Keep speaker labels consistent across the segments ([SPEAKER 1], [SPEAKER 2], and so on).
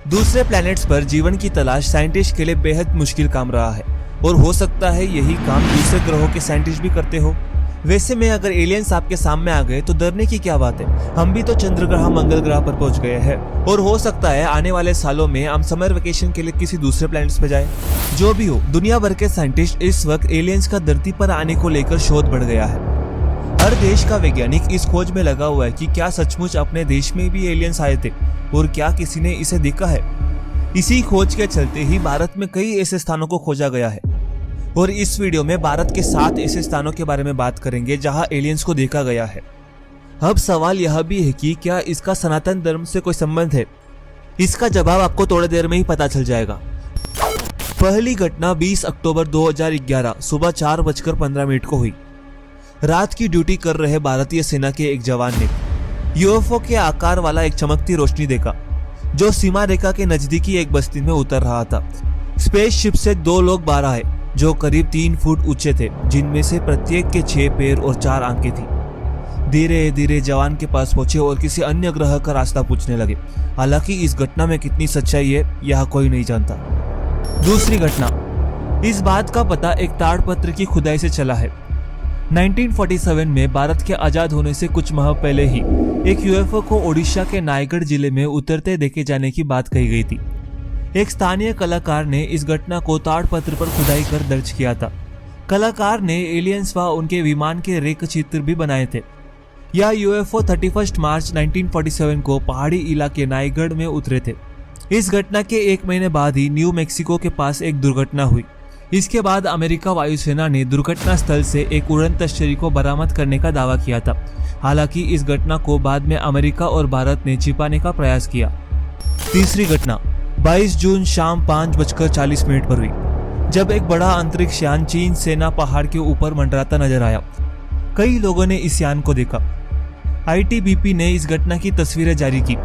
[SPEAKER 1] दूसरे प्लैनेट्स पर जीवन की तलाश साइंटिस्ट के लिए बेहद मुश्किल काम रहा है और हो सकता है यही काम दूसरे ग्रहों के साइंटिस्ट भी करते हो। वैसे में अगर एलियंस आपके सामने आ गए तो डरने की क्या बात है। हम भी तो चंद्र ग्रह मंगल ग्रह पर पहुंच गए हैं और हो सकता है आने वाले सालों में हम समर वेकेशन के लिए किसी दूसरे प्लैनेट्स पे जाएं। जो भी हो, दुनिया भर के साइंटिस्ट इस वक्त एलियंस का धरती पर आने को लेकर शोध बढ़ गया है। हर देश का वैज्ञानिक इस खोज में लगा हुआ है कि क्या सचमुच अपने देश में भी एलियंस आए थे और क्या किसी ने इसे देखा है। इसी खोज के चलते ही भारत में कई ऐसे स्थानों को खोजा गया है और इस वीडियो में भारत के 7 ऐसे स्थानों के बारे में बात करेंगे जहां एलियंस को देखा गया है। अब सवाल यह भी है कि क्या इसका सनातन धर्म से कोई संबंध है। इसका जवाब आपको थोड़ी देर में ही पता चल जाएगा। पहली घटना 20 अक्टूबर 2011 सुबह 4:15 को हुई। रात की ड्यूटी कर रहे भारतीय सेना के एक जवान ने यूएफओ के आकार वाला एक चमकती रोशनी देखा जो सीमा रेखा के नजदीकी एक बस्ती में उतर रहा था। स्पेसशिप से 2 लोग बाहर आए जो करीब 3 फुट ऊंचे थे, जिनमें से प्रत्येक के 6 पैर और 4 आंखें थी। धीरे धीरे जवान के पास पहुंचे और किसी अन्य ग्रह का रास्ता पूछने लगे। हालांकि इस घटना में कितनी सच्चाई है यह कोई नहीं जानता। दूसरी घटना, इस बात का पता एक ताड़पत्र की खुदाई से चला है। 1947 में भारत के आजाद होने से कुछ माह पहले ही एक यूएफओ को ओडिशा के नायगढ़ जिले में उतरते देखे जाने की बात कही गई थी। एक स्थानीय कलाकार ने इस घटना को ताड़पत्र पर खुदाई कर दर्ज किया था। कलाकार ने एलियंस व उनके विमान के रेख चित्र भी बनाए थे। यह यूएफओ 31 मार्च 1947 को पहाड़ी इलाके नायगढ़ में उतरे थे। इस घटना के 1 महीने बाद ही न्यू मैक्सिको के पास एक दुर्घटना हुई। इसके बाद अमेरिका वायुसेना ने दुर्घटना स्थल से एक उड़न तश्तरी को बरामद करने का दावा किया था। हालांकि इस घटना को बाद में अमेरिका और भारत ने छिपाने का प्रयास किया। तीसरी घटना 22 जून शाम 5:40 पर हुई जब एक बड़ा अंतरिक्ष यान चीन सेना पहाड़ के ऊपर मंडराता नजर आया। कई लोगों ने इस यान को देखा। आईटीबीपी ने इस घटना की तस्वीरें जारी की,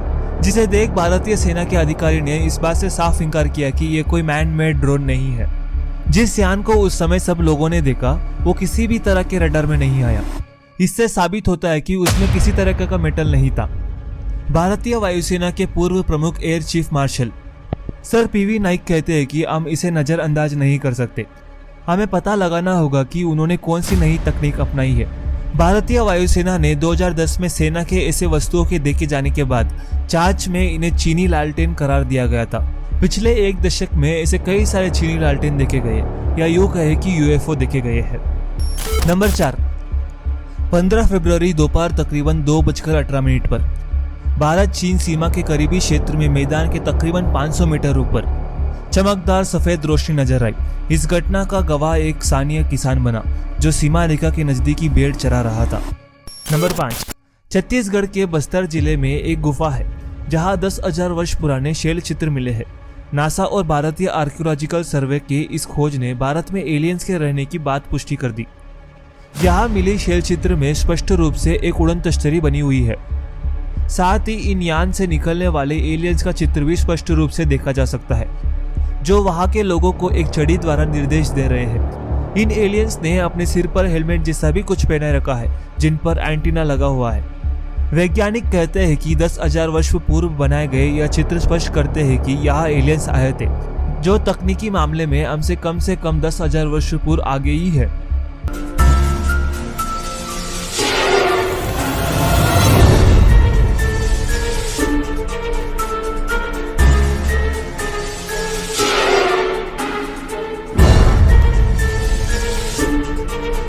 [SPEAKER 1] जिसे देख भारतीय सेना के अधिकारी ने इस बात से साफ इंकार किया कि यह कोई मैन मेड ड्रोन नहीं है। जिस यान को उस समय सब लोगों ने देखा वो किसी भी तरह के रडार में नहीं आया। इससे साबित होता है कि उसमें किसी तरह का मेटल नहीं था। भारतीय वायुसेना के पूर्व प्रमुख air chief marshal sir PV Naik कहते हैं कि हम इसे नजरअंदाज नहीं कर सकते। हमें पता लगाना होगा कि उन्होंने कौन सी नई तकनीक अपनाई है। भारतीय वायुसेना ने 2010 में सेना के ऐसे वस्तुओं के देखे जाने के बाद जांच में इन्हें चीनी लालटेन करार दिया गया था। पिछले 1 दशक में ऐसे कई सारे चीनी लालटेन देखे गए या यूं कहे कि यूएफओ देखे गए हैं। नंबर 4, 15 फरवरी दोपहर तकरीबन 2:18 पर भारत चीन सीमा के करीबी क्षेत्र में मैदान के तकरीबन 500 मीटर ऊपर चमकदार सफेद रोशनी नजर आई। इस घटना का गवाह एक स्थानीय किसान बना जो सीमा रेखा के नजदीकी भेड़ चरा रहा था। नंबर 5, छत्तीसगढ़ के बस्तर जिले में एक गुफा है जहां 10,000 वर्ष पुराने शैल चित्र मिले हैं। नासा और भारतीय आर्कियोलॉजिकल सर्वे के इस खोज ने भारत में एलियंस के रहने की बात पुष्टि कर दी। यहाँ मिले शैल चित्र में स्पष्ट रूप से एक उड़न तश्तरी बनी हुई है। साथ ही इन यान से निकलने वाले एलियंस का चित्र भी स्पष्ट रूप से देखा जा सकता है, जो वहां के लोगों को एक छड़ी द्वारा निर्देश दे रहे हैं। इन एलियंस ने अपने सिर पर हेलमेट जैसा भी कुछ पहने रखा है जिन पर एंटीना लगा हुआ है। वैज्ञानिक कहते हैं कि 10,000 वर्ष पूर्व बनाए गए यह चित्र स्पष्ट करते हैं कि यहाँ एलियंस आए थे, जो तकनीकी मामले में हमसे कम से कम 10,000 वर्ष पूर्व आगे ही है।